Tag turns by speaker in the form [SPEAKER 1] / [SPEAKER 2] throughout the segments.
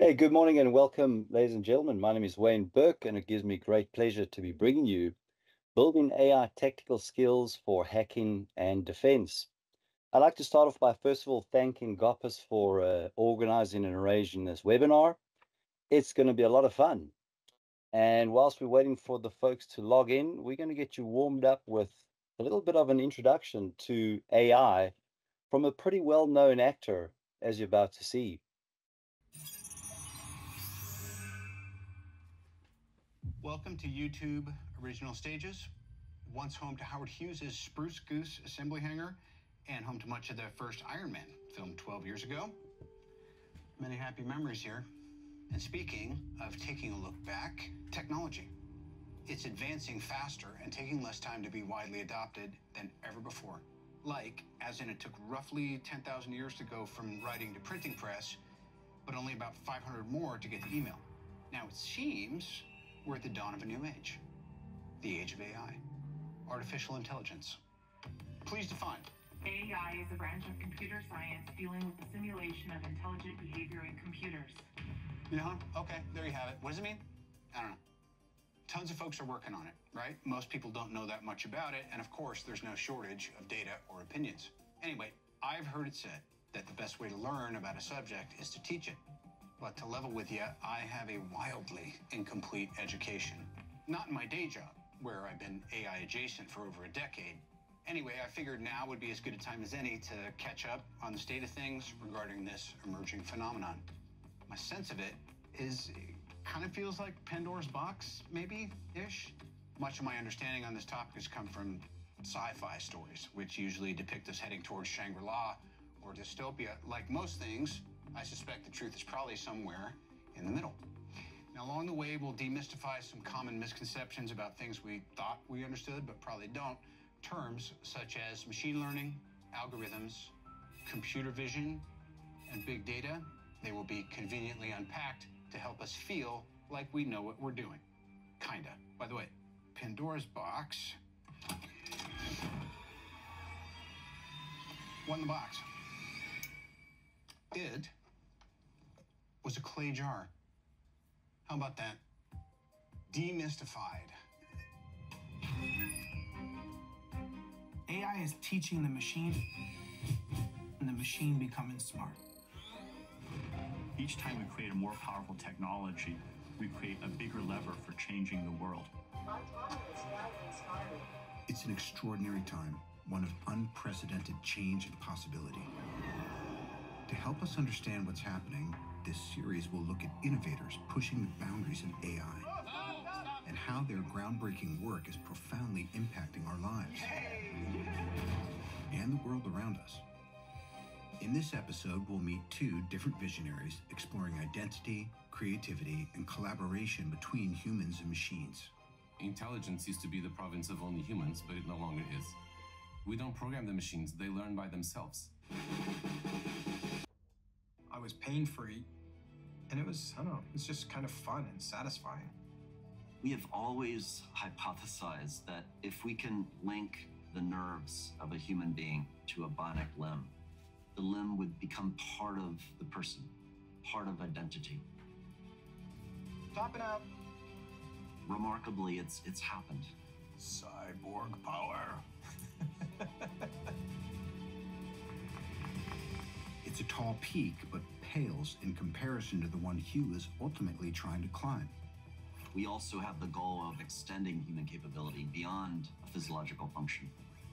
[SPEAKER 1] Hey, good morning and welcome, ladies and gentlemen. My name is Wayne Burke, and it gives me great pleasure to be bringing you Building AI Tactical Skills for Hacking and Defense. I'd like to start off by, first of all, thanking Goppus for organizing and arranging this webinar. It's going to be a lot of fun. And whilst we're waiting for the folks to log in, we're going to get you warmed up with a little bit of an introduction to AI from a pretty well-known actor, as you're about to see.
[SPEAKER 2] Welcome to YouTube Original Stages, once home to Howard Hughes' Spruce Goose assembly hangar and home to much of the first Iron Man, filmed 12 years ago. Many happy memories here. And speaking of taking a look back, technology. It's advancing faster and taking less time to be widely adopted than ever before. Like, as in it took roughly 10,000 years to go from writing to printing press, but only about 500 more to get to email. Now it seems we're at the dawn of a new age. The age of AI, artificial intelligence. Please define.
[SPEAKER 3] AI is a branch of computer science dealing with the simulation of intelligent behavior in computers.
[SPEAKER 2] Yeah, okay, there you have it. What does it mean? I don't know. Tons of folks are working on it, right? Most people don't know that much about it, and of course, there's no shortage of data or opinions. Anyway, I've heard it said that the best way to learn about a subject is to teach it. But to level with you, I have a wildly incomplete education. Not in my day job, where I've been AI adjacent for over a decade. Anyway, I figured now would be as good a time as any to catch up on the state of things regarding this emerging phenomenon. My sense of it is it kind of feels like Pandora's box, maybe-ish. Much of my understanding on this topic has come from sci-fi stories, which usually depict us heading towards Shangri-La or dystopia. Like most things, I suspect the truth is probably somewhere in the middle. Now, along the way, we'll demystify some common misconceptions about things we thought we understood, but probably don't. Terms such as machine learning, algorithms, computer vision, and big data, they will be conveniently unpacked to help us feel like we know what we're doing. Kinda. By the way, Pandora's box. What in the box? It was a clay jar. How about that? Demystified.
[SPEAKER 4] AI is teaching the machine, and the machine becoming smart.
[SPEAKER 5] Each time we create a more powerful technology, we create a bigger lever for changing the world.
[SPEAKER 6] It's an extraordinary time, one of unprecedented change and possibility. To help us understand what's happening, this series will look at innovators pushing the boundaries of AI and how their groundbreaking work is profoundly impacting our lives and the world around us. In this episode, we'll meet two different visionaries exploring identity, creativity, and collaboration between humans and machines.
[SPEAKER 7] Intelligence used to be the province of only humans, but it no longer is. We don't program the machines, they learn by themselves.
[SPEAKER 8] I was pain-free, and it was, I don't know, it's just kind of fun and satisfying.
[SPEAKER 9] We have always hypothesized that if we can link the nerves of a human being to a bionic limb, the limb would become part of the person, part of identity.
[SPEAKER 8] Top it out.
[SPEAKER 9] Remarkably, it's happened.
[SPEAKER 8] Cyborg power.
[SPEAKER 6] It's a tall peak, but pales in comparison to the one Hugh is ultimately trying to climb.
[SPEAKER 9] We also have the goal of extending human capability beyond a physiological function,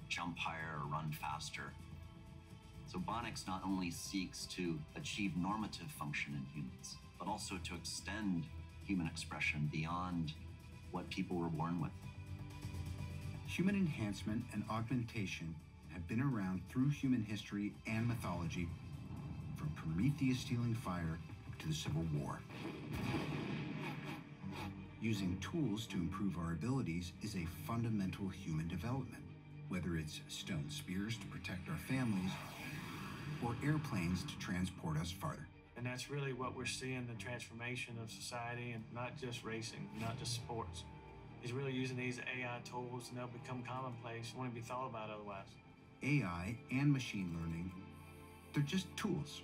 [SPEAKER 9] jump higher or run faster. So Bionics not only seeks to achieve normative function in humans, but also to extend human expression beyond what people were born with.
[SPEAKER 6] Human enhancement and augmentation have been around through human history and mythology, from Prometheus stealing fire to the Civil War. Using tools to improve our abilities is a fundamental human development, whether it's stone spears to protect our families or airplanes to transport us farther.
[SPEAKER 10] And that's really what we're seeing, the transformation of society, and not just racing, not just sports. He's really using these AI tools, and they'll become commonplace, won't be thought about otherwise.
[SPEAKER 6] AI and machine learning, they're just tools,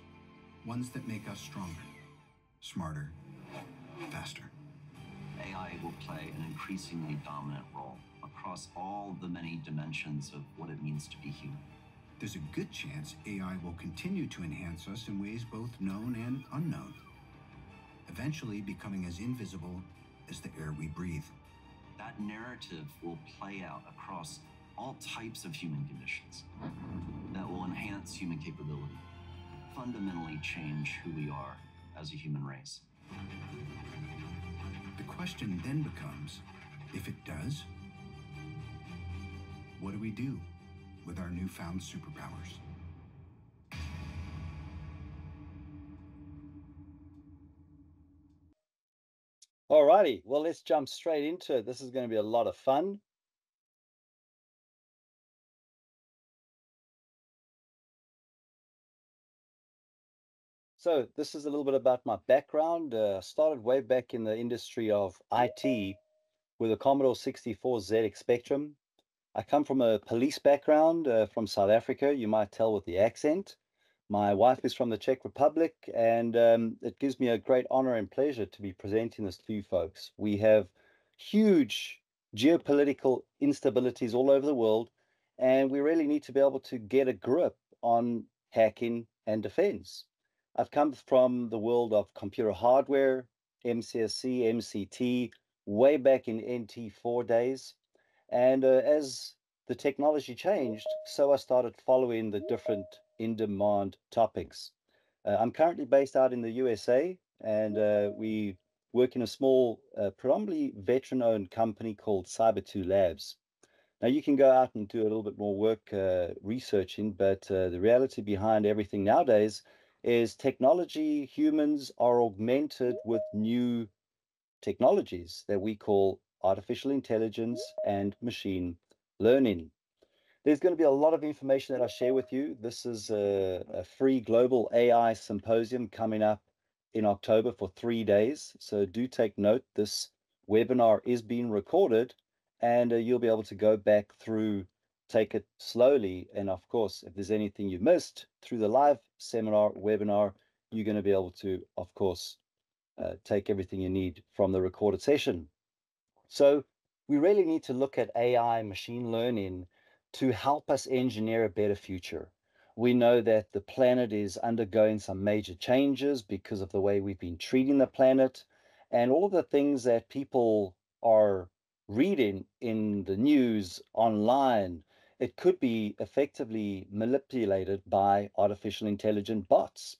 [SPEAKER 6] ones that make us stronger. smarter, faster.
[SPEAKER 9] AI will play an increasingly dominant role across all the many dimensions of what it means to be human.
[SPEAKER 6] There's a good chance AI will continue to enhance us in ways both known and unknown, eventually becoming as invisible as the air we breathe.
[SPEAKER 9] That narrative will play out across all types of human conditions that will enhance human capability, fundamentally change who we are as a human race.
[SPEAKER 6] The question then becomes, if it does, what do we do with our newfound superpowers?
[SPEAKER 1] Alrighty, well, let's jump straight into it. This is going to be a lot of fun. So this is a little bit about my background. Started way back in the industry of IT with a Commodore 64 ZX Spectrum. I come from a police background from South Africa. You might tell with the accent. My wife is from the Czech Republic, and it gives me a great honor and pleasure to be presenting this to you folks. We have huge geopolitical instabilities all over the world, and we really need to be able to get a grip on hacking and defense. I've come from the world of computer hardware, MCSC, MCT, way back in NT4 days. And as the technology changed, so I started following the different in-demand topics. I'm currently based out in the USA, and we work in a small, predominantly veteran-owned company called Cyber2 Labs. Now, you can go out and do a little bit more work researching, but the reality behind everything nowadays is technology, humans are augmented with new technologies that we call artificial intelligence and machine learning. There's going to be a lot of information that I share with you. This is a free global AI symposium coming up in October for 3 days. So do take note, this webinar is being recorded, and you'll be able to go back through, take it slowly. And of course, if there's anything you missed through the live seminar, webinar, you're going to be able to, of course, take everything you need from the recorded session. So we really need to look at AI, machine learning, to help us engineer a better future. We know that the planet is undergoing some major changes because of the way we've been treating the planet, and all of the things that people are reading in the news, online, it could be effectively manipulated by artificial intelligent bots.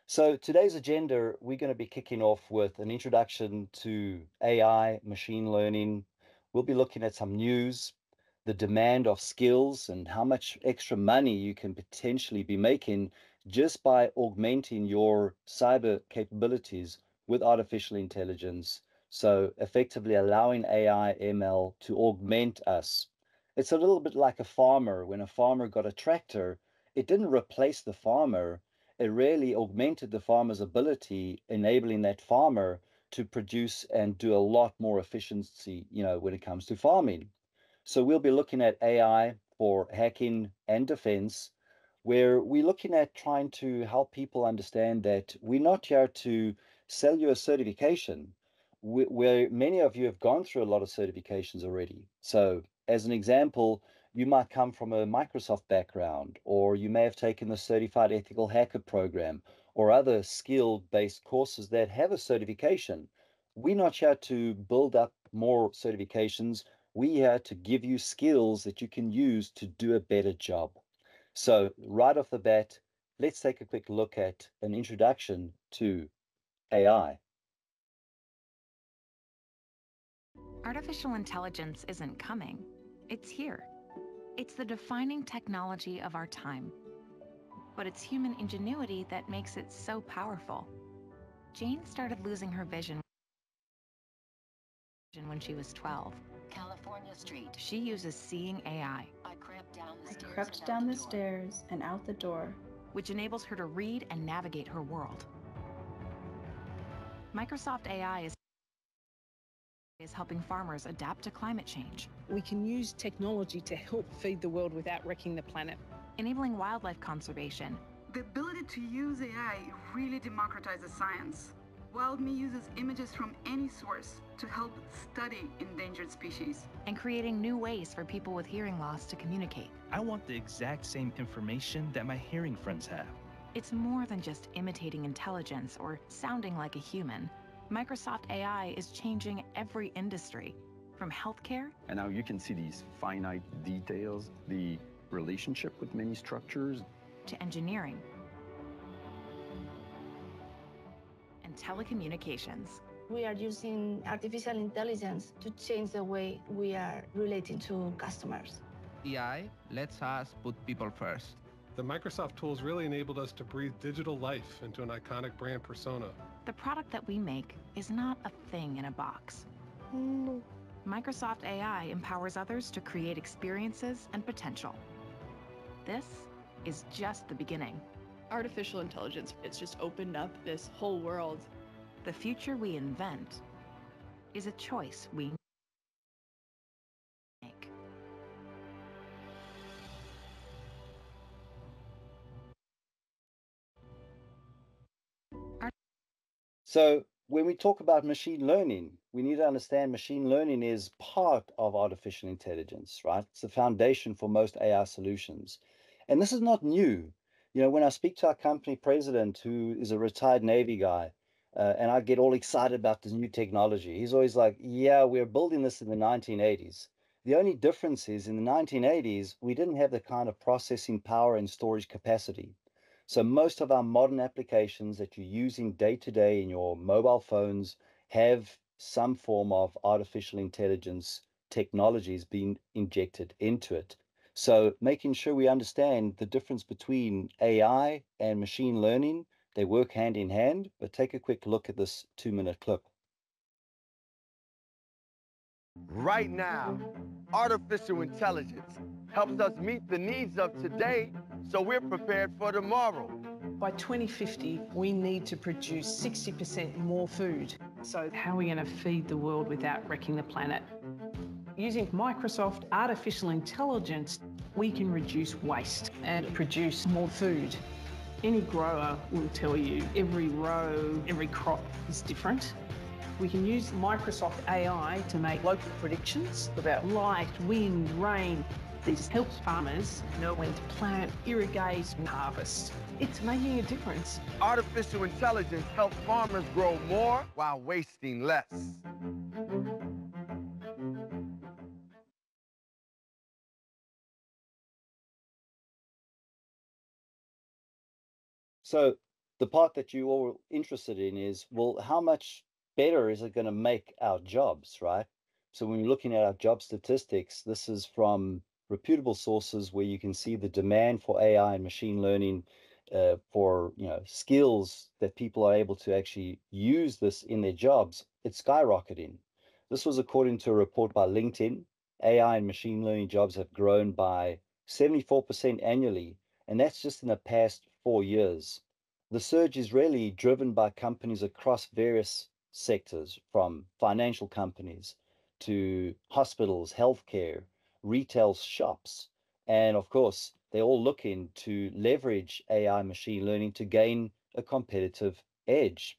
[SPEAKER 1] So today's agenda, we're going to be kicking off with an introduction to AI, machine learning. We'll be looking at some news, the demand of skills, and how much extra money you can potentially be making just by augmenting your cyber capabilities with artificial intelligence. So effectively allowing AI, ML to augment us. It's a little bit like a farmer. When a farmer got a tractor, it didn't replace the farmer. It really augmented the farmer's ability, enabling that farmer to produce and do a lot more efficiency, when it comes to farming. So we'll be looking at AI for hacking and defense, where we're looking at trying to help people understand that we're not here to sell you a certification, where many of you have gone through a lot of certifications already. So as an example, you might come from a Microsoft background, or you may have taken the Certified Ethical Hacker program or other skill-based courses that have a certification. We're not here to build up more certifications. We're here to give you skills that you can use to do a better job. So right off the bat, let's take a quick look at an introduction to AI.
[SPEAKER 11] Artificial intelligence isn't coming, it's here. It's the defining technology of our time. But it's human ingenuity that makes it so powerful. Jane started losing her vision when she was 12.
[SPEAKER 12] California Street.
[SPEAKER 11] She uses Seeing AI.
[SPEAKER 12] I crept down the stairs and out the door,
[SPEAKER 11] which enables her to read and navigate her world. Microsoft AI is helping farmers adapt to climate change.
[SPEAKER 13] We can use technology to help feed the world without wrecking the planet.
[SPEAKER 11] Enabling wildlife conservation.
[SPEAKER 14] The ability to use AI really democratizes science. WildMe uses images from any source to help study endangered species.
[SPEAKER 11] And creating new ways for people with hearing loss to communicate.
[SPEAKER 15] I want the exact same information that my hearing friends have.
[SPEAKER 11] It's more than just imitating intelligence or sounding like a human. Microsoft AI is changing every industry, from healthcare.
[SPEAKER 16] And now you can see these finite details, the relationship with many structures,
[SPEAKER 11] to engineering and telecommunications.
[SPEAKER 17] We are using artificial intelligence to change the way we are relating to customers.
[SPEAKER 18] AI lets us put people first.
[SPEAKER 19] The Microsoft tools really enabled us to breathe digital life into an iconic brand persona.
[SPEAKER 11] The product that we make is not a thing in a box.
[SPEAKER 17] No.
[SPEAKER 11] Microsoft AI empowers others to create experiences and potential. This is just the beginning.
[SPEAKER 12] Artificial intelligence, it's just opened up this whole world.
[SPEAKER 11] The future we invent is a choice we make.
[SPEAKER 1] So when we talk about machine learning, we need to understand machine learning is part of artificial intelligence, right? It's the foundation for most AI solutions. And this is not new. You know, when I speak to our company president, who is a retired Navy guy, and I get all excited about this new technology, he's always like, yeah, we're building this in the 1980s. The only difference is in the 1980s, we didn't have the kind of processing power and storage capacity. So most of our modern applications that you're using day to day in your mobile phones have some form of artificial intelligence technologies being injected into it. So making sure we understand the difference between AI and machine learning, they work hand in hand, but take a quick look at this 2-minute clip.
[SPEAKER 20] Right now, artificial intelligence helps us meet the needs of today so we're prepared for tomorrow.
[SPEAKER 13] By 2050, we need to produce 60% more food. So how are we going to feed the world without wrecking the planet? Using Microsoft artificial intelligence, we can reduce waste and produce more food. Any grower will tell you every row, every crop is different. We can use Microsoft AI to make local predictions about light, wind, rain. This helps farmers know when to plant, irrigate, and harvest. It's making a difference.
[SPEAKER 20] Artificial intelligence helps farmers grow more while wasting less.
[SPEAKER 1] So the part that you all interested in is, well, how much better is it going to make our jobs, right? So when you're looking at our job statistics, this is from reputable sources where you can see the demand for AI and machine learning for skills that people are able to actually use this in their jobs. It's skyrocketing. This was according to a report by LinkedIn. AI and machine learning jobs have grown by 74% annually, and that's just in the past 4 years. The surge is really driven by companies across various sectors, from financial companies to hospitals, healthcare, retail shops. And of course, they're all looking to leverage AI machine learning to gain a competitive edge.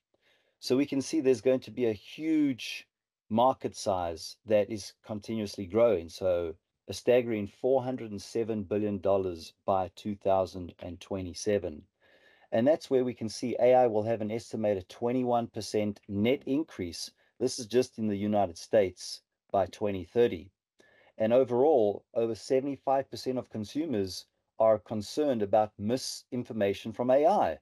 [SPEAKER 1] So we can see there's going to be a huge market size that is continuously growing. So a staggering $407 billion by 2027. And that's where we can see AI will have an estimated 21% net increase. This is just in the United States by 2030. And overall, over 75% of consumers are concerned about misinformation from AI.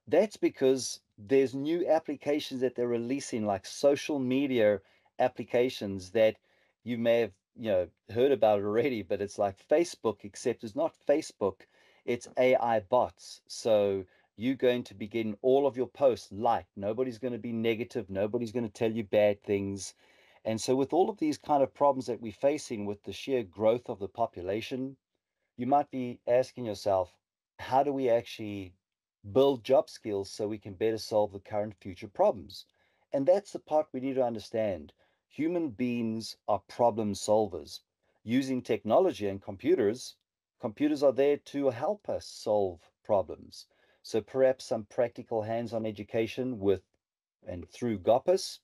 [SPEAKER 1] That's because there's new applications that they're releasing, like social media applications that you may have heard about already, but it's like Facebook, except it's not Facebook, it's AI bots. So you're going to be getting all of your posts liked. Nobody's going to be negative. Nobody's going to tell you bad things. And so with all of these kind of problems that we're facing with the sheer growth of the population, you might be asking yourself, how do we actually build job skills so we can better solve the current future problems? And that's the part we need to understand. Human beings are problem solvers. Using technology and computers are there to help us solve problems. So perhaps some practical hands-on education with and through GOPIS.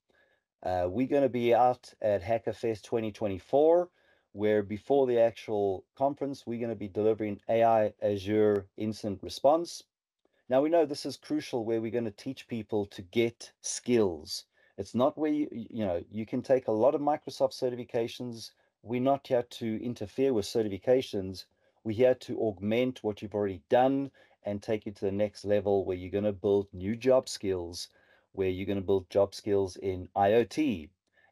[SPEAKER 1] We're going to be out at HackerFest 2024, where before the actual conference, we're going to be delivering AI Azure incident response. Now, we know this is crucial where we're going to teach people to get skills. It's not where you can take a lot of Microsoft certifications. We're not here to interfere with certifications. We're here to augment what you've already done and take you to the next level where you're going to build new job skills, where you're going to build job skills in IoT,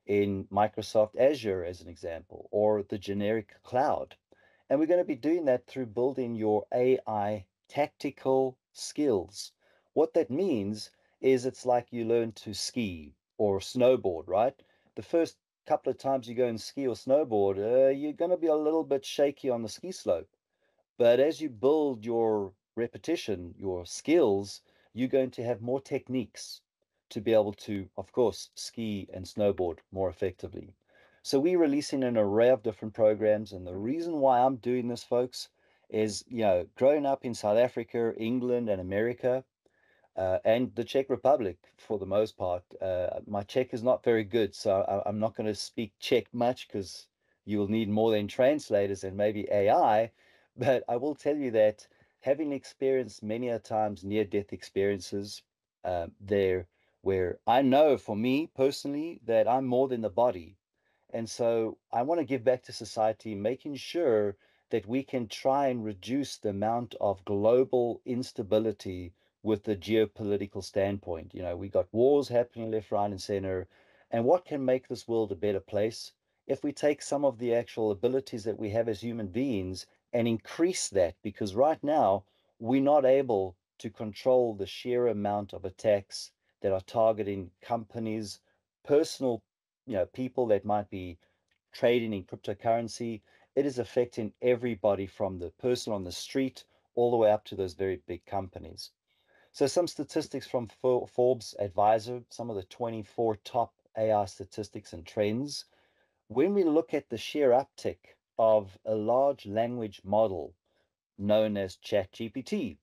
[SPEAKER 1] in Microsoft Azure, as an example, or the generic cloud. And we're going to be doing that through building your AI tactical skills. What that means is it's like you learn to ski or snowboard, right? The first couple of times you go and ski or snowboard, you're going to be a little bit shaky on the ski slope. But as you build your repetition, your skills, you're going to have more techniques to be able to, of course, ski and snowboard more effectively. So we're releasing an array of different programs. And the reason why I'm doing this, folks, is, growing up in South Africa, England, and America, and the Czech Republic for the most part. My Czech is not very good, so I'm not going to speak Czech much because you will need more than translators and maybe AI. But I will tell you that having experienced many a times near-death experiences there, where I know for me personally that I'm more than the body. And so I want to give back to society, making sure that we can try and reduce the amount of global instability with the geopolitical standpoint. We got wars happening left, right, and center. And what can make this world a better place? If we take some of the actual abilities that we have as human beings and increase that, because right now we're not able to control the sheer amount of attacks that are targeting companies, personal, people that might be trading in cryptocurrency. It is affecting everybody from the person on the street all the way up to those very big companies. So some statistics from Forbes Advisor, some of the 24 top AI statistics and trends. When we look at the sheer uptick of a large language model known as ChatGPT,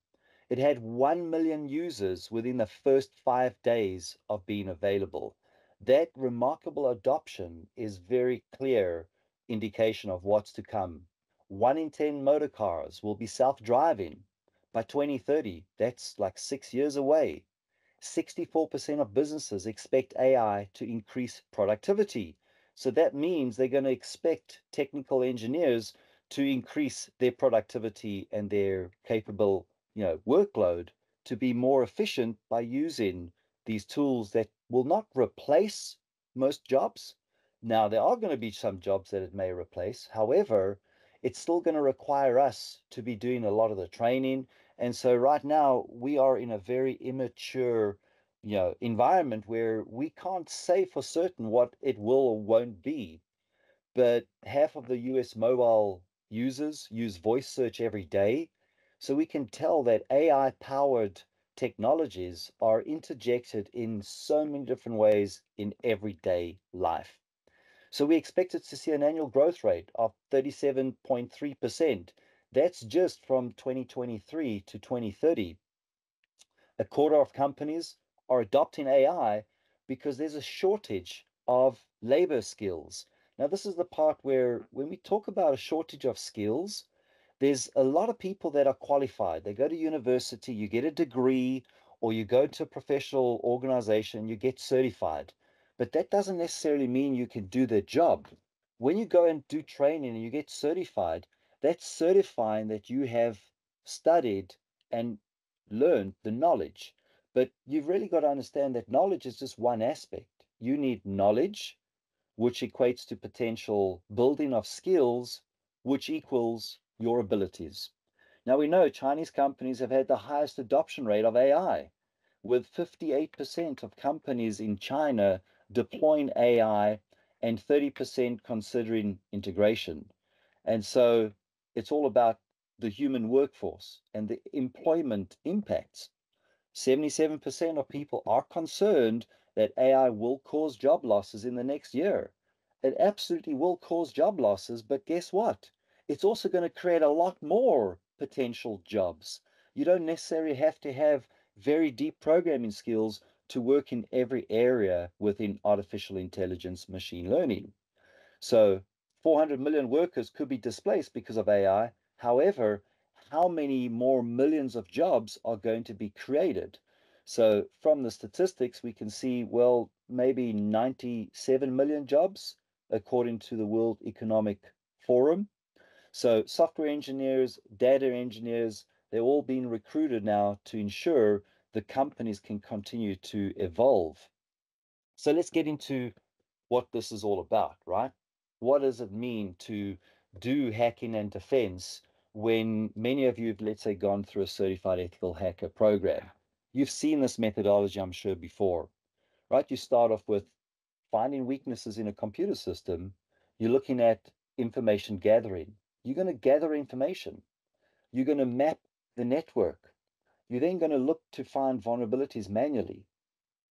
[SPEAKER 1] it had 1 million users within the first 5 days of being available. That remarkable adoption is very clear indication of what's to come. 1 in 10 motor cars will be self-driving by 2030. That's like 6 years away. 64% of businesses expect AI to increase productivity. So that means they're going to expect technical engineers to increase their productivity and their capable, workload to be more efficient by using these tools that will not replace most jobs. Now, there are going to be some jobs that it may replace. However, it's still going to require us to be doing a lot of the training. And so right now we are in a very immature, environment where we can't say for certain what it will or won't be. But half of the US mobile users use voice search every day. So we can tell that AI powered technologies are interjected in so many different ways in everyday life. So we expected to see an annual growth rate of 37.3%. That's just from 2023 to 2030. A quarter of companies are adopting AI because there's a shortage of labor skills. Now, this is the part where when we talk about a shortage of skills, there's a lot of people that are qualified. They go to university, you get a degree, or you go to a professional organization, you get certified. But that doesn't necessarily mean you can do the job. When you go and do training and you get certified, that's certifying that you have studied and learned the knowledge. But you've really got to understand that knowledge is just one aspect. You need knowledge, which equates to potential building of skills, which equals your abilities. Now, we know Chinese companies have had the highest adoption rate of AI, with 58% of companies in China deploying AI and 30% considering integration. And so it's all about the human workforce and the employment impacts. 77% of people are concerned that AI will cause job losses in the next year. It absolutely will cause job losses, but guess what? It's also going to create a lot more potential jobs. You don't necessarily have to have very deep programming skills to work in every area within artificial intelligence machine learning. So 400 million workers could be displaced because of AI. However, how many more millions of jobs are going to be created? So from the statistics, we can see, well, maybe 97 million jobs, according to the World Economic Forum. So software engineers, data engineers, they're all being recruited now to ensure the companies can continue to evolve. So let's get into what this is all about, right? What does it mean to do hacking and defense when many of you have, let's say, gone through a certified ethical hacker program? You've seen this methodology, I'm sure, before, right? You start off with finding weaknesses in a computer system. You're looking at information gathering. You're going to gather information. You're going to map the network. You're then going to look to find vulnerabilities manually.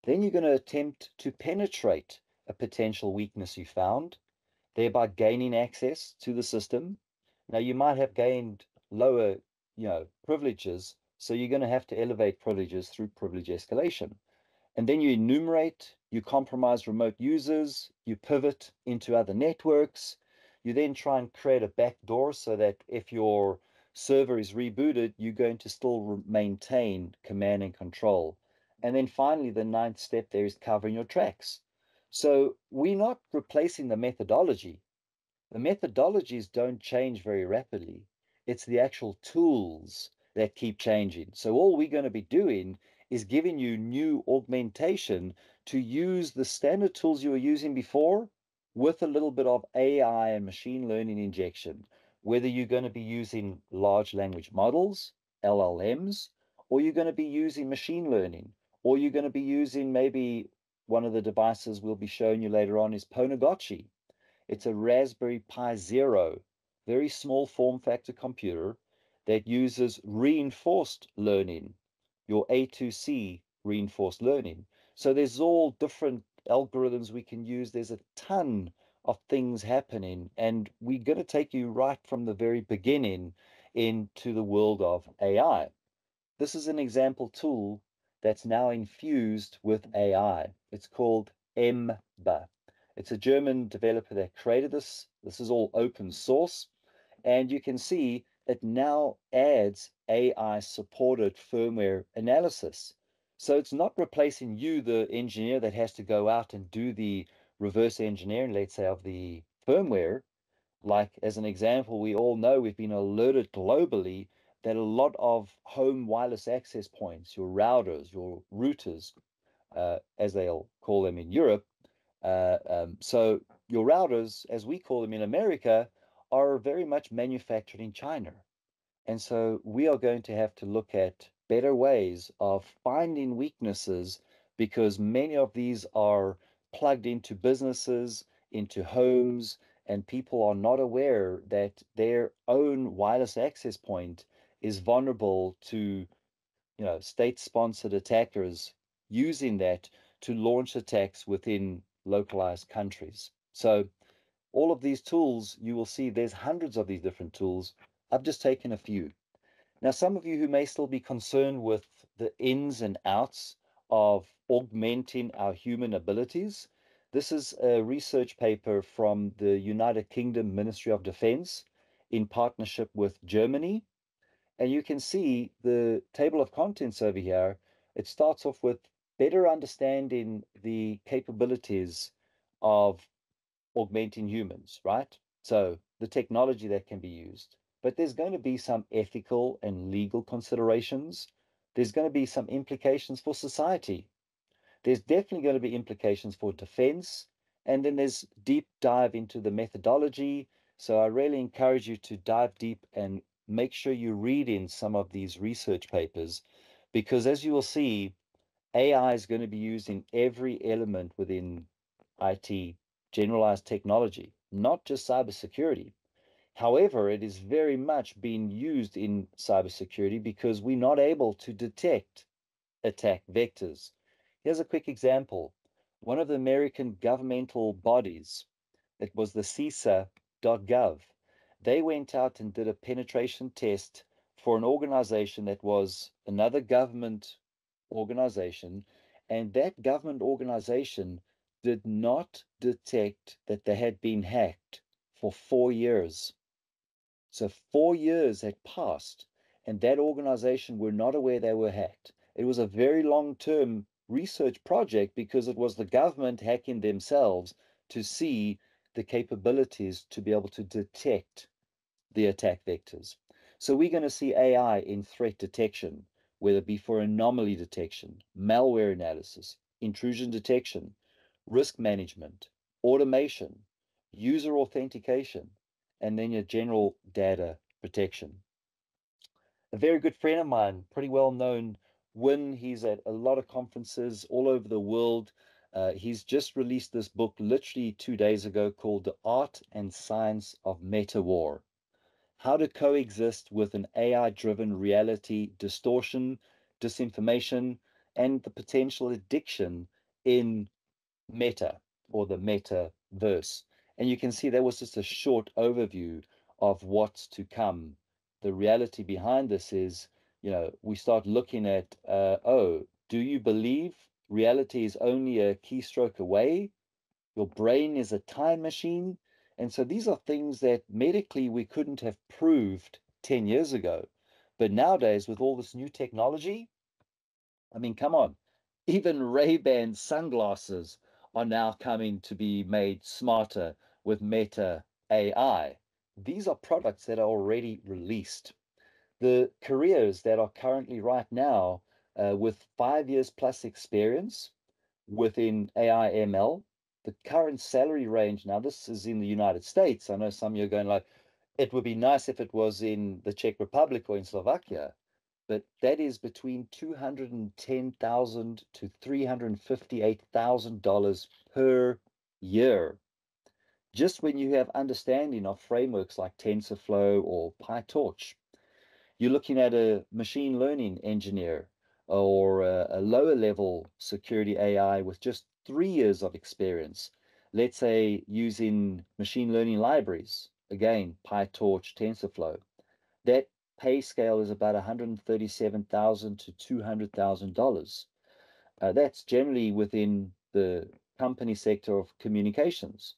[SPEAKER 1] Then you're going to attempt to penetrate a potential weakness you found, thereby gaining access to the system. Now, you might have gained lower, privileges, so you're going to have to elevate privileges through privilege escalation. And then you enumerate, you compromise remote users, you pivot into other networks. You then try and create a backdoor so that if your server is rebooted, you're going to still maintain command and control. And then finally, the ninth step there is covering your tracks. So we're not replacing the methodology. The methodologies don't change very rapidly. It's the actual tools that keep changing. So all we're going to be doing is giving you new augmentation to use the standard tools you were using before with a little bit of AI and machine learning injection, whether you're going to be using large language models, LLMs, or you're going to be using machine learning, or you're going to be using maybe one of the devices we'll be showing you later on is Ponagotchi. It's a Raspberry Pi Zero, very small form factor computer that uses reinforced learning, your A2C reinforced learning. So there's all different algorithms we can use. There's a ton of things happening, and we're going to take you right from the very beginning into the world of AI. This is an example tool that's now infused with AI. It's called EMBA. It's a German developer that created this. This is all open source. And you can see it now adds AI-supported firmware analysis. So it's not replacing you, the engineer, that has to go out and do the reverse engineering, let's say, of the firmware. Like, as an example, we all know we've been alerted globally that a lot of home wireless access points, your routers, your routers, as they'll call them in Europe, so your routers, as we call them in America, are very much manufactured in China. And so we are going to have to look at better ways of finding weaknesses, because many of these are plugged into businesses, into homes, and people are not aware that their own wireless access point is vulnerable to, state-sponsored attackers using that to launch attacks within localized countries. So all of these tools, you will see there's hundreds of these different tools. I've just taken a few. Now, some of you who may still be concerned with the ins and outs of augmenting our human abilities, this is a research paper from the United Kingdom Ministry of Defense in partnership with Germany. And you can see the table of contents over here. It starts off with better understanding the capabilities of augmenting humans, right? So the technology that can be used. But there's going to be some ethical and legal considerations. There's going to be some implications for society. There's definitely going to be implications for defense. And then there's deep dive into the methodology. So I really encourage you to dive deep and make sure you read in some of these research papers, because as you will see, AI is going to be used in every element within IT, generalized technology, not just cybersecurity. However, it is very much being used in cybersecurity because we're not able to detect attack vectors. Here's a quick example. One of the American governmental bodies, it was the CISA.gov, they went out and did a penetration test for an organization that was another government organization, And that government organization did not detect that they had been hacked for 4 years. So 4 years had passed, and that organization were not aware they were hacked. It was a very long-term research project because it was the government hacking themselves to see the capabilities to be able to detect the attack vectors. So we're going to see AI in threat detection, whether it be for anomaly detection, malware analysis, intrusion detection, risk management, automation, user authentication, and then your general data protection. A very good friend of mine, pretty well known, Win, he's at a lot of conferences all over the world. He's just released this book literally 2 days ago called The Art and Science of Meta War. How to coexist with an AI-driven reality distortion, disinformation, and the potential addiction in meta or the metaverse. And you can see that was just a short overview of what's to come. The reality behind this is, we start looking at, do you believe reality is only a keystroke away? Your brain is a time machine? And so these are things that medically we couldn't have proved 10 years ago. But nowadays, with all this new technology, I mean, come on, even Ray-Ban sunglasses are now coming to be made smarter with Meta AI. These are products that are already released. The careers that are currently right now with 5 years plus experience within AI ML, the current salary range, now this is in the United States. I know some of you are going like, it would be nice if it was in the Czech Republic or in Slovakia, but that is between $210,000 to $358,000 per year. Just when you have understanding of frameworks like TensorFlow or PyTorch, you're looking at a machine learning engineer or a lower level security AI with just 3 years of experience, let's say using machine learning libraries, again, PyTorch, TensorFlow. That pay scale is about $137,000 to $200,000. That's generally within the company sector of communications.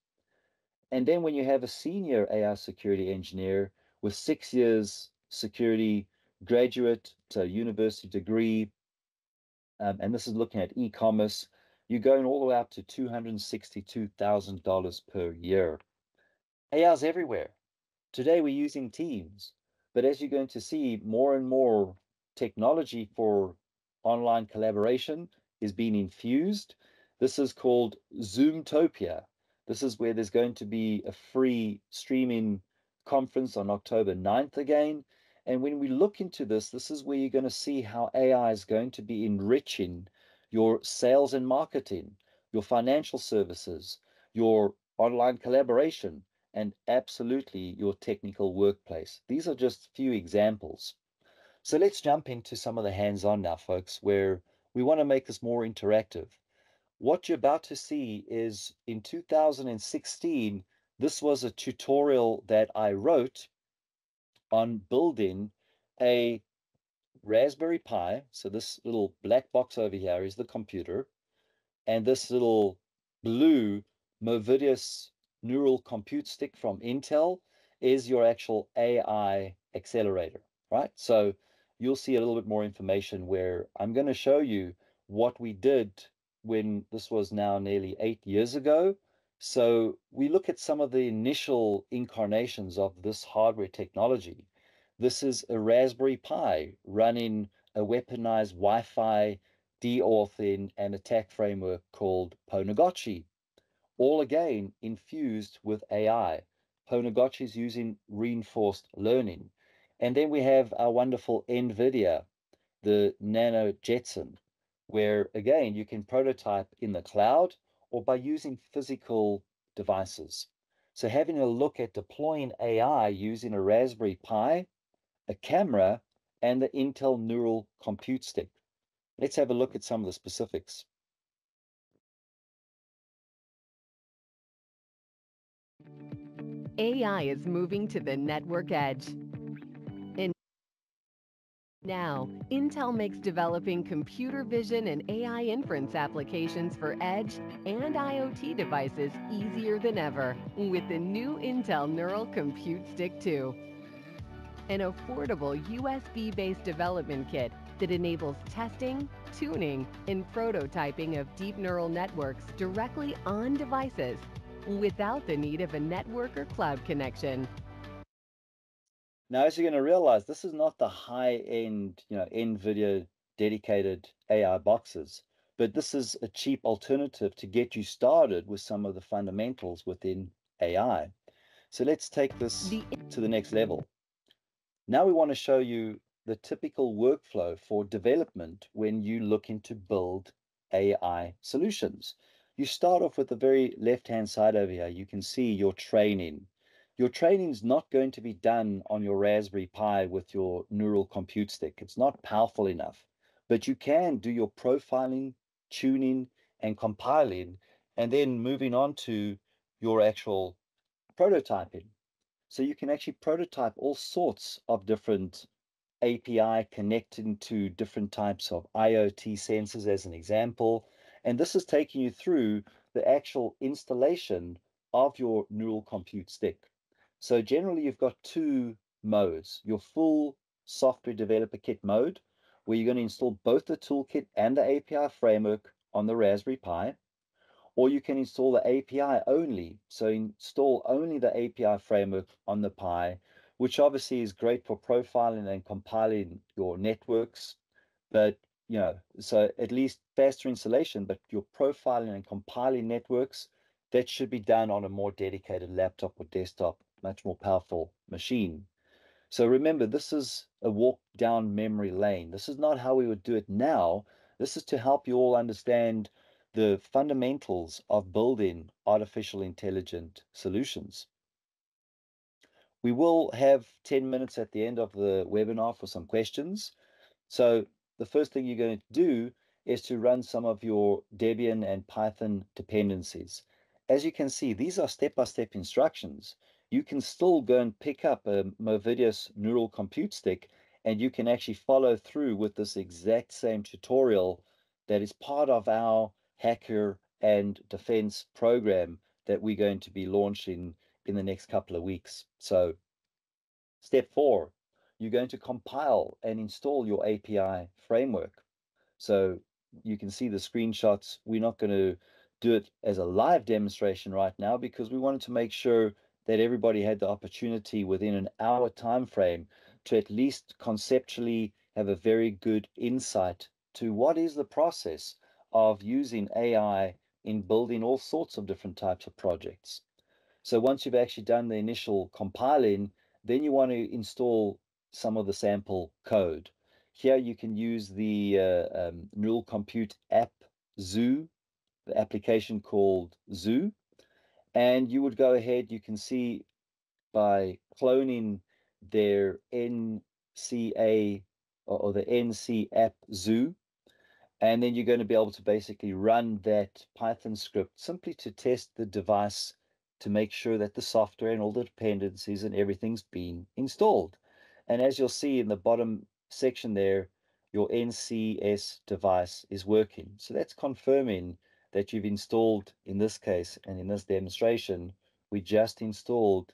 [SPEAKER 1] And then when you have a senior AI security engineer with 6 years security graduate to university degree, and this is looking at e-commerce, you're going all the way up to $262,000 per year. AI is everywhere. Today we're using Teams, but as you're going to see, more and more technology for online collaboration is being infused. This is called Zoomtopia. This is where there's going to be a free streaming conference on October 9th again. And when we look into this, this is where you're going to see how AI is going to be enriching your sales and marketing, your financial services, your online collaboration, and absolutely your technical workplace. These are just a few examples. So let's jump into some of the hands-on now, folks, where we want to make this more interactive. What you're about to see is in 2016, this was a tutorial that I wrote on building a Raspberry Pi. So this little black box over here is the computer, and this little blue Movidius neural compute stick from Intel is your actual AI accelerator, right? So you'll see a little bit more information where I'm going to show you what we did when this was now nearly 8 years ago. So we look at some of the initial incarnations of this hardware technology. This is a Raspberry Pi running a weaponized Wi-Fi de-auth in an attack framework called Ponagotchi, all again infused with AI. Ponagotchi is using reinforced learning. And then we have our wonderful NVIDIA, the Nano Jetson, where again you can prototype in the cloud or by using physical devices. So having a look at deploying AI using a Raspberry Pi, a camera, and the Intel neural compute stick. Let's have a look at some of the specifics.
[SPEAKER 21] AI is moving to the network edge. Now, Intel makes developing computer vision and AI inference applications for edge and IoT devices easier than ever with the new Intel Neural Compute Stick 2. An affordable USB-based development kit that enables testing, tuning, and prototyping of deep neural networks directly on devices without the need of a network or cloud connection.
[SPEAKER 1] Now, as you're going to realize, this is not the high-end, NVIDIA dedicated AI boxes, but this is a cheap alternative to get you started with some of the fundamentals within AI. So let's take this to the next level. Now we want to show you the typical workflow for development when you looking to build AI solutions. You start off with the very left-hand side over here. You can see your training. Your training is not going to be done on your Raspberry Pi with your neural compute stick. It's not powerful enough, but you can do your profiling, tuning, and compiling, and then moving on to your actual prototyping. So you can actually prototype all sorts of different API connecting to different types of IoT sensors as an example. And this is taking you through the actual installation of your neural compute stick. So generally you've got two modes: your full software developer kit mode, where you're going to install both the toolkit and the API framework on the Raspberry Pi, or you can install the API only. So install only the API framework on the Pi, which obviously is great for profiling and compiling your networks. But, so at least faster installation, but your profiling and compiling networks, that should be done on a more dedicated laptop or desktop, much more powerful machine. So remember, this is a walk down memory lane. This is not how we would do it now. This is to help you all understand the fundamentals of building artificial intelligent solutions. We will have 10 minutes at the end of the webinar for some questions. So the first thing you're going to do is to run some of your Debian and Python dependencies. As you can see, these are step-by-step instructions. You can still go and pick up a Movidius neural compute stick, and you can actually follow through with this exact same tutorial that is part of our hacker and defense program that we're going to be launching in the next couple of weeks. So step 4, you're going to compile and install your API framework. So you can see the screenshots. We're not going to do it as a live demonstration right now because we wanted to make sure that everybody had the opportunity within an hour time frame to at least conceptually have a very good insight to what is the process of using AI in building all sorts of different types of projects. So once you've actually done the initial compiling, then you want to install some of the sample code. Here you can use the neural compute app Zoo, the application called Zoo, and you would go ahead, you can see by cloning their NCA or the NC app Zoo, and then you're going to be able to basically run that Python script simply to test the device to make sure that the software and all the dependencies and everything's been installed. And as you'll see in the bottom section there, your NCS device is working. So that's confirming that you've installed, in this case, and in this demonstration, we just installed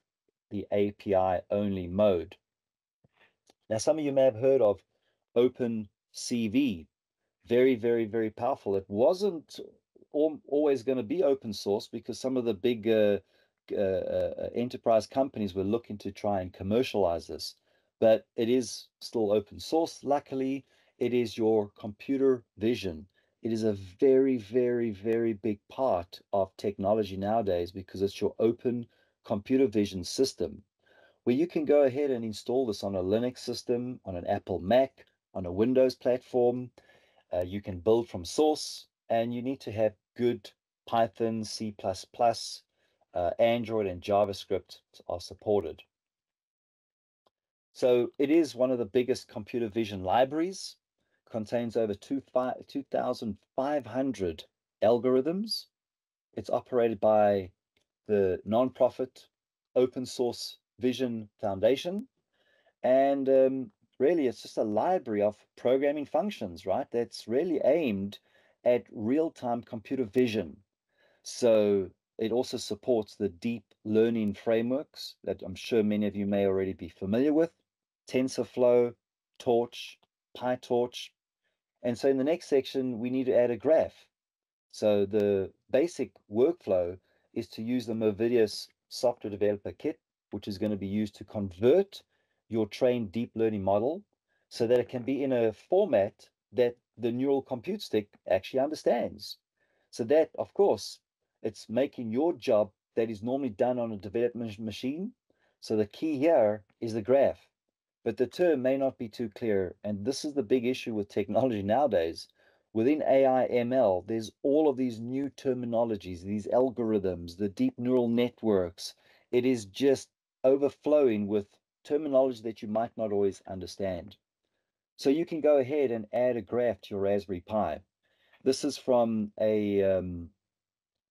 [SPEAKER 1] the API only mode. Now, some of you may have heard of OpenCV. Very, very, very powerful. It wasn't always going to be open source because some of the big enterprise companies were looking to try and commercialize this, but it is still open source. Luckily, it is your computer vision. It is a very, very, very big part of technology nowadays because it's your open computer vision system where you can go ahead and install this on a Linux system, on an Apple Mac, on a Windows platform. You can build from source, and you need to have good Python, C++, Android, and JavaScript are supported. So it is one of the biggest computer vision libraries, contains over 2,500 algorithms. It's operated by the nonprofit Open Source Vision Foundation. And really, it's just a library of programming functions, right? That's really aimed at real-time computer vision. So it also supports the deep learning frameworks that I'm sure many of you may already be familiar with: TensorFlow, Torch, PyTorch. And so in the next section, we need to add a graph. So the basic workflow is to use the Movidius software developer kit, which is going to be used to convert your trained deep learning model so that it can be in a format that the neural compute stick actually understands. So that, of course, it's making your job that is normally done on a development machine. So the key here is the graph. But the term may not be too clear, and this is the big issue with technology nowadays. Within AI ML, there's all of these new terminologies, these algorithms, the deep neural networks. It is just overflowing with terminology that you might not always understand. So you can go ahead and add a graph to your Raspberry Pi. This is from a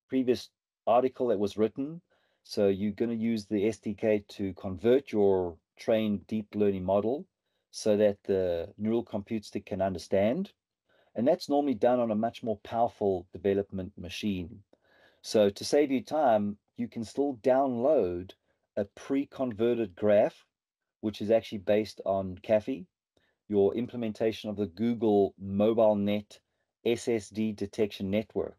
[SPEAKER 1] previous article that was written. So you're going to use the SDK to convert your trained deep learning model so that the neural compute stick can understand. And that's normally done on a much more powerful development machine. So to save you time, you can still download a pre-converted graph, which is actually based on Caffe, your implementation of the Google MobileNet SSD detection network,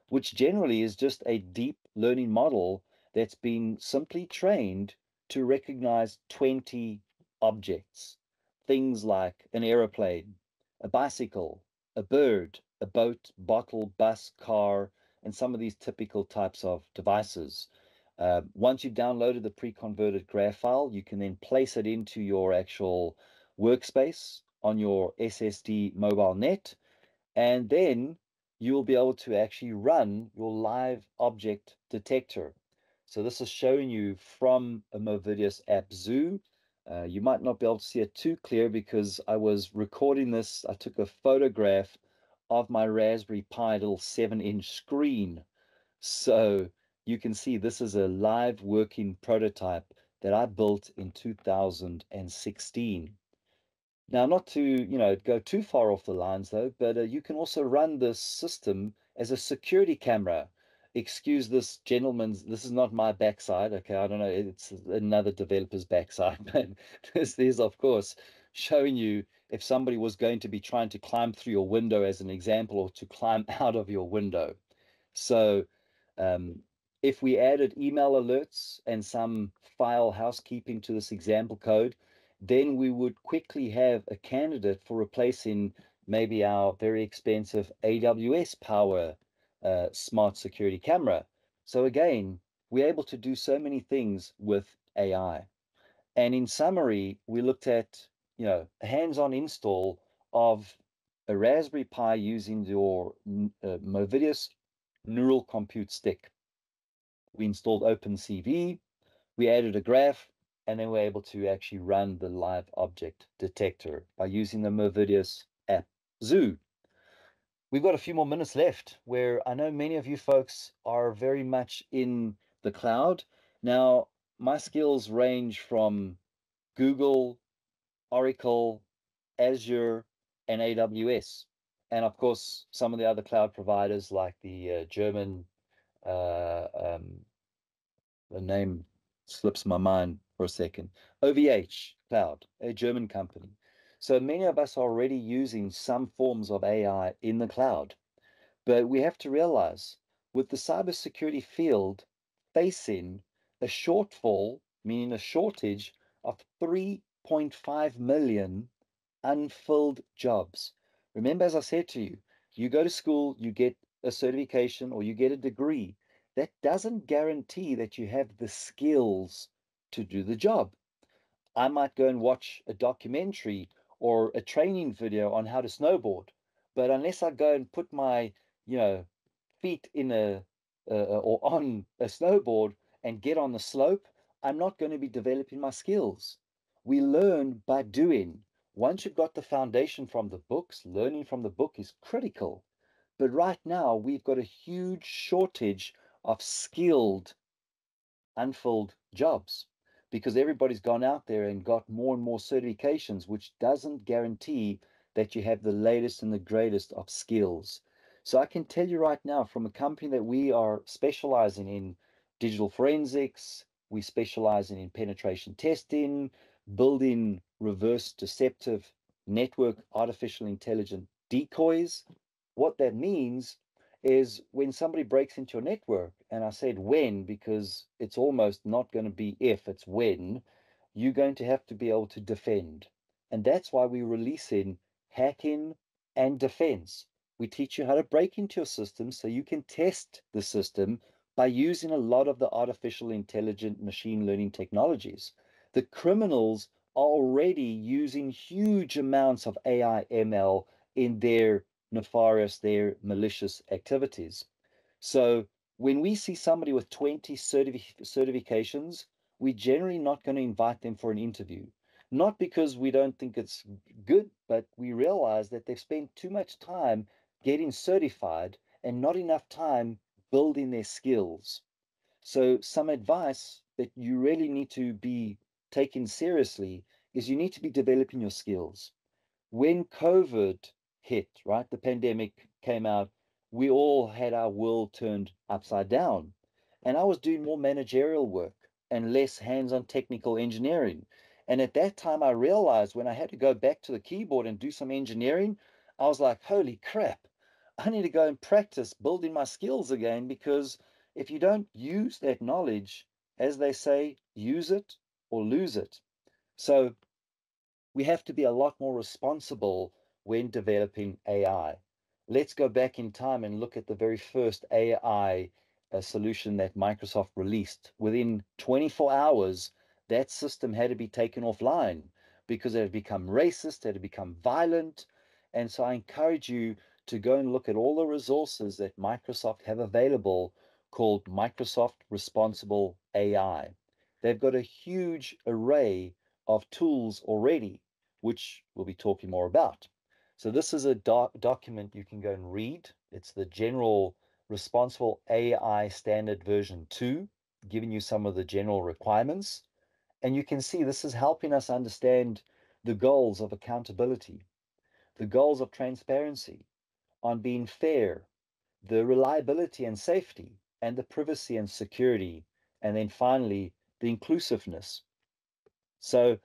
[SPEAKER 1] which generally is just a deep learning model that's been simply trained to recognize 20 objects, things like an aeroplane, a bicycle, a bird, a boat, bottle, bus, car, and some of these typical types of devices. Once you've downloaded the pre-converted graph file, you can then place it into your actual workspace on your SSD mobile net, and then you will be able to actually run your live object detector. So this is showing you from a Movidius app Zoo. You might not be able to see it too clear because I was recording this. I took a photograph of my Raspberry Pi little 7-inch screen. So you can see this is a live working prototype that I built in 2016. Now, not to, go too far off the lines though, but you can also run this system as a security camera. Excuse this gentleman's, this is not my backside. Okay, I don't know, it's another developer's backside, but this is, of course, showing you if somebody was going to be trying to climb through your window as an example, or to climb out of your window. So if we added email alerts and some file housekeeping to this example code, then we would quickly have a candidate for replacing maybe our very expensive AWS Power smart security camera. So again, we're able to do so many things with AI. And in summary, we looked at, a hands-on install of a Raspberry Pi using your Movidius neural compute stick. We installed OpenCV, we added a graph, and then we're able to actually run the live object detector by using the Movidius app Zoo. We've got a few more minutes left where I know many of you folks are very much in the cloud. Now, my skills range from Google, Oracle, Azure, and AWS. And of course, some of the other cloud providers like the German, the name slips my mind for a second, OVH Cloud, a German company. So many of us are already using some forms of AI in the cloud. But we have to realize with the cybersecurity field facing a shortfall, meaning a shortage of 3.5 million unfilled jobs. Remember, as I said to you, you go to school, you get a certification or you get a degree. That doesn't guarantee that you have the skills to do the job. I might go and watch a documentary or a training video on how to snowboard, but unless I go and put my, feet in or on a snowboard and get on the slope, I'm not going to be developing my skills. We learn by doing. Once you've got the foundation from the books, learning from the book is critical. But right now, we've got a huge shortage of skilled, unfilled jobs because everybody's gone out there and got more and more certifications, which doesn't guarantee that you have the latest and the greatest of skills. So I can tell you right now, from a company that we are specializing in digital forensics, we specialize in penetration testing, building reverse deceptive network artificial intelligence decoys. What that means is when somebody breaks into your network, and I said when because it's almost not going to be if, it's when, you're going to have to be able to defend. And that's why we're releasing hacking and defense. We teach you how to break into your system so you can test the system by using a lot of the artificial intelligent machine learning technologies. The criminals are already using huge amounts of AI ML in their nefarious, their malicious activities. So when we see somebody with 20 certifications, we're generally not going to invite them for an interview. Not because we don't think it's good, but we realize that they've spent too much time getting certified and not enough time building their skills. So some advice that you really need to be taken seriously is you need to be developing your skills. When COVID hit, right, the pandemic came out, we all had our world turned upside down. And I was doing more managerial work and less hands-on technical engineering. And at that time, I realized when I had to go back to the keyboard and do some engineering, I was like, holy crap, I need to go and practice building my skills again, because if you don't use that knowledge, as they say, use it or lose it. So we have to be a lot more responsible when developing AI. Let's go back in time and look at the very first AI solution that Microsoft released. Within 24 hours, that system had to be taken offline because it had become racist, it had become violent. And so I encourage you to go and look at all the resources that Microsoft have available called Microsoft Responsible AI. They've got a huge array of tools already, which we'll be talking more about. So this is a document you can go and read. It's the General Responsible AI Standard version 2, giving you some of the general requirements. And you can see this is helping us understand the goals of accountability, the goals of transparency, on being fair, the reliability and safety, and the privacy and security, and then finally, the inclusiveness. So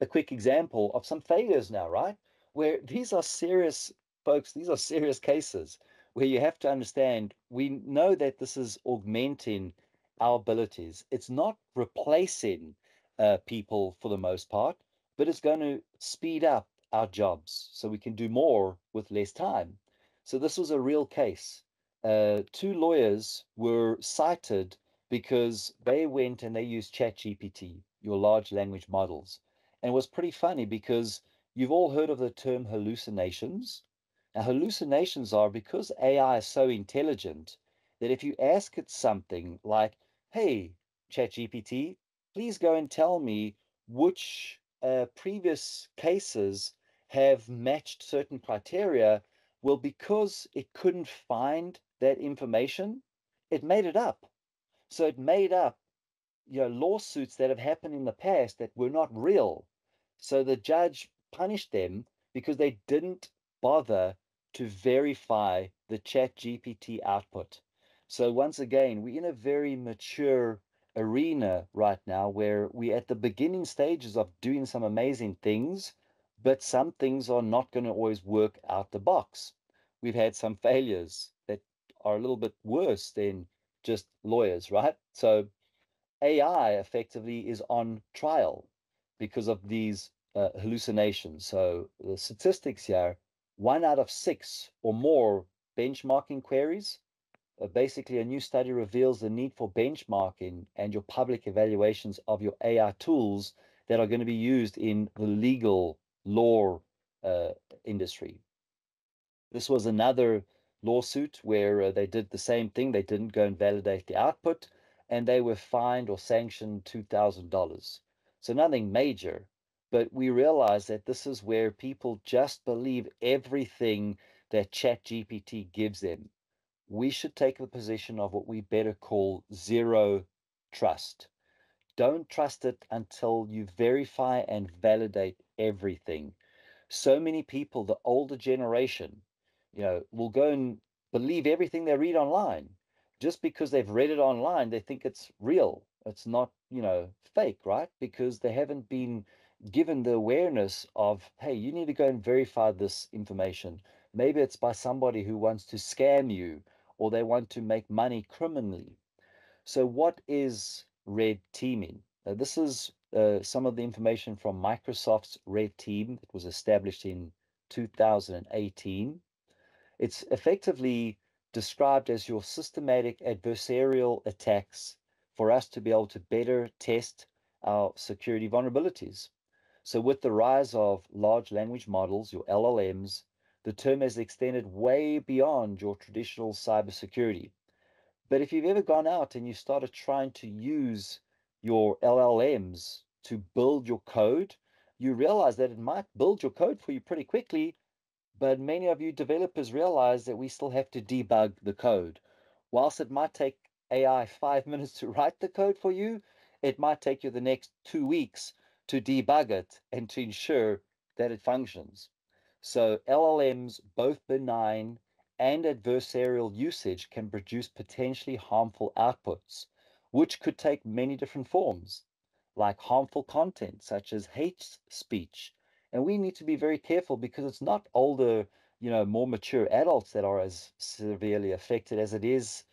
[SPEAKER 1] a quick example of some failures now, right? Where these are serious, folks, these are serious cases where you have to understand, we know that this is augmenting our abilities. It's not replacing people for the most part, but it's going to speed up our jobs so we can do more with less time. So this was a real case. 2 lawyers were cited because they went and they used ChatGPT, your large language models. And it was pretty funny because you've all heard of the term hallucinations. Now, hallucinations are because AI is so intelligent that if you ask it something like, hey, ChatGPT, please go and tell me which previous cases have matched certain criteria, well, because it couldn't find that information, it made it up. So it made up, lawsuits that have happened in the past that were not real. So the judge punished them because they didn't bother to verify the ChatGPT output. So once again, we're in a very mature arena right now where we're at the beginning stages of doing some amazing things, but some things are not going to always work out the box. We've had some failures that are a little bit worse than just lawyers, right? So AI effectively is on trial because of these hallucinations. So the statistics here, 1 out of 6 or more benchmarking queries, basically a new study reveals the need for benchmarking and your public evaluations of your AI tools that are going to be used in the legal law industry. This was another lawsuit where they did the same thing. They didn't go and validate the output, and they were fined or sanctioned $2,000. So nothing major, but we realize that this is where people just believe everything that ChatGPT gives them. We should take the position of what we better call zero trust. don't trust it until you verify and validate everything. So many people, the older generation, will go and believe everything they read online. Just because they've read it online, they think it's real. It's not, fake, right? Because they haven't been given the awareness of, hey, you need to go and verify this information. Maybe it's by somebody who wants to scam you, or they want to make money criminally. So what is red teaming? This is some of the information from Microsoft's red team that was established in 2018. It's effectively described as your systematic adversarial attacks for us to be able to better test our security vulnerabilities. So with the rise of large language models, your LLMs, the term has extended way beyond your traditional cybersecurity. But if you've ever gone out and you started trying to use your LLMs to build your code, you realize that it might build your code for you pretty quickly, but many of you developers realize that we still have to debug the code. Whilst it might take AI 5 minutes to write the code for you, it might take you the next 2 weeks to debug it and to ensure that it functions. So LLMs, both benign and adversarial usage, can produce potentially harmful outputs, which could take many different forms, like harmful content such as hate speech. And we need to be very careful because it's not older, more mature adults that are as severely affected as it is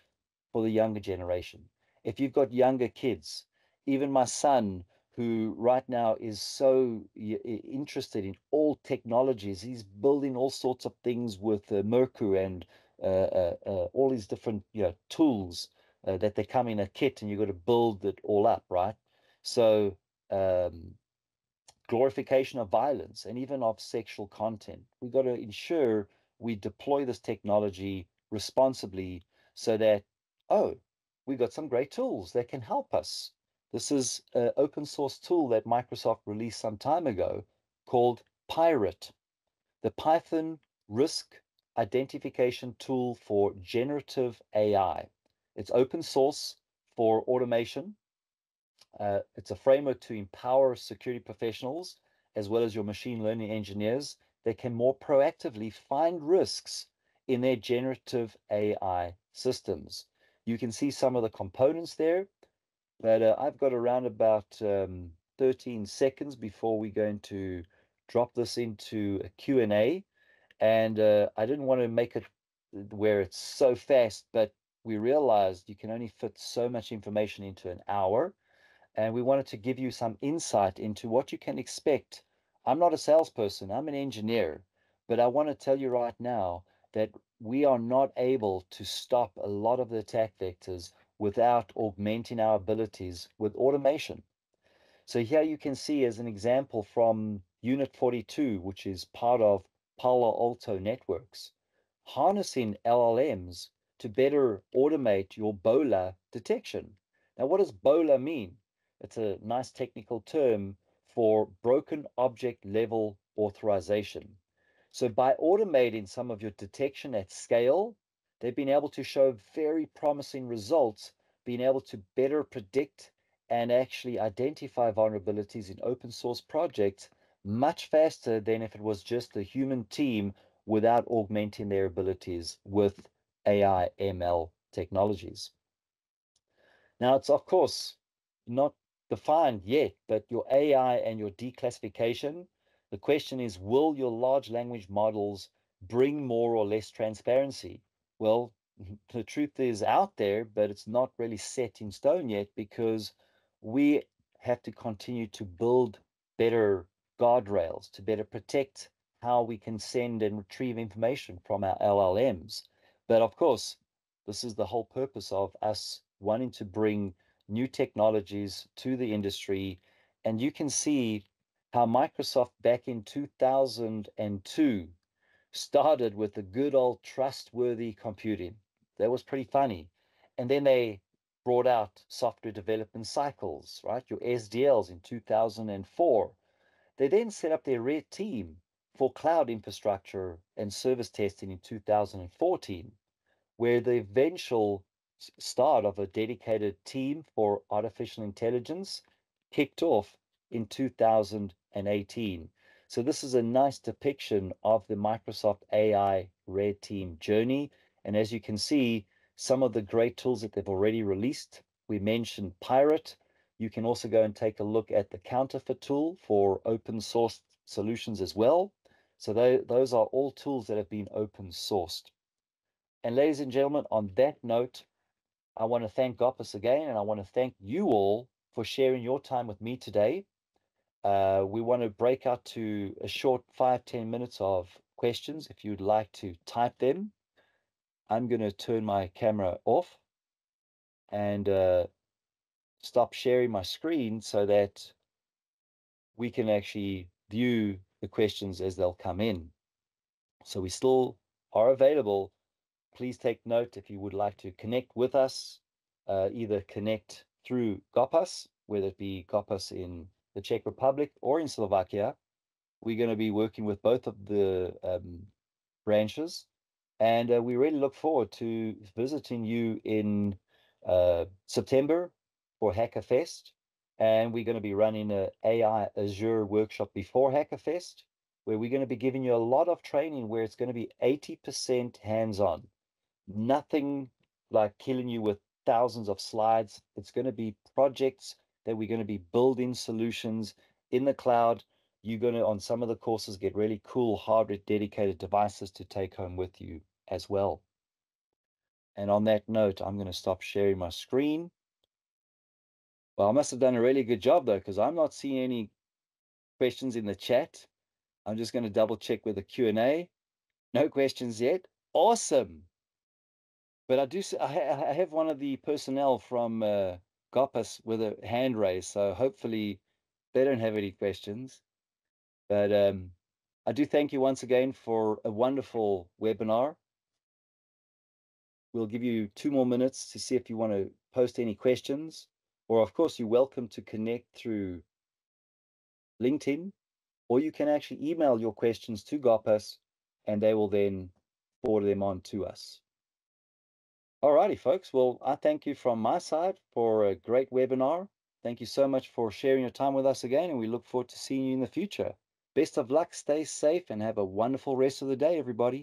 [SPEAKER 1] for the younger generation. If you've got younger kids, even my son, who right now is so interested in all technologies, he's building all sorts of things with Merkur and all these different tools that they come in a kit, and you've got to build it all up, right? So glorification of violence and even of sexual content. We've got to ensure we deploy this technology responsibly so that, we've got some great tools that can help us. This is an open source tool that Microsoft released some time ago called Pirate, the Python risk identification tool for generative AI. It's open source for automation. It's a framework to empower security professionals as well as your machine learning engineers that can more proactively find risks in their generative AI systems. You can see some of the components there, but I've got around about 13 seconds before we're going to drop this into a Q&A. And I didn't want to make it where it's so fast, but we realized you can only fit so much information into an hour. And we wanted to give you some insight into what you can expect. I'm not a salesperson, I'm an engineer, but I want to tell you right now that we are not able to stop a lot of the attack vectors without augmenting our abilities with automation. So here you can see as an example from Unit 42, which is part of Palo Alto Networks, harnessing LLMs to better automate your BOLA detection. Now, what does BOLA mean? It's a nice technical term for broken object level authorization. So by automating some of your detection at scale, they've been able to show very promising results, being able to better predict and actually identify vulnerabilities in open source projects much faster than if it was just a human team without augmenting their abilities with AI ML technologies. Now, it's of course not defined yet, but your AI and your declassification, the question is, will your large language models bring more or less transparency? Well, the truth is out there, but it's not really set in stone yet because we have to continue to build better guardrails to better protect how we can send and retrieve information from our LLMs. But of course, this is the whole purpose of us wanting to bring new technologies to the industry. And you can see how Microsoft back in 2002 started with the good old trustworthy computing. That was pretty funny. And then they brought out software development cycles, right? Your SDLs in 2004. They then set up their red team for cloud infrastructure and service testing in 2014, where the eventual start of a dedicated team for artificial intelligence kicked off in 2018. So this is a nice depiction of the Microsoft AI Red Team journey. And as you can see, some of the great tools that they've already released. We mentioned Pirate. You can also go and take a look at the counterfeit tool for open source solutions as well. So those are all tools that have been open sourced. And ladies and gentlemen, on that note, I want to thank Goppus again, and I want to thank you all for sharing your time with me today. We want to break out to a short 5-10 minutes of questions if you'd like to type them. I'm going to turn my camera off and stop sharing my screen so that we can actually view the questions as they'll come in. So we still are available. Please take note if you would like to connect with us, either connect through Goppus, whether it be Goppus in the Czech Republic or in Slovakia. We're going to be working with both of the branches, and we really look forward to visiting you in September for HackerFest, and we're going to be running an AI Azure workshop before HackerFest, where we're going to be giving you a lot of training where it's going to be 80% hands-on. Nothing like killing you with thousands of slides. It's going to be projects that we're going to be building solutions in the cloud. You're going to, on some of the courses, get really cool hardware dedicated devices to take home with you as well. And on that note, I'm going to stop sharing my screen. Well, I must have done a really good job though, because I'm not seeing any questions in the chat. I'm just going to double check with the Q&A. No questions yet. Awesome. But I have one of the personnel from Goppus with a hand raised, so hopefully they don't have any questions. But I do thank you once again for a wonderful webinar. We'll give you 2 more minutes to see if you want to post any questions, or of course you're welcome to connect through LinkedIn, or you can actually email your questions to Goppus and they will then forward them on to us. Alrighty, folks. Well, I thank you from my side for a great webinar. Thank you so much for sharing your time with us again, and we look forward to seeing you in the future. Best of luck, stay safe, and have a wonderful rest of the day, everybody.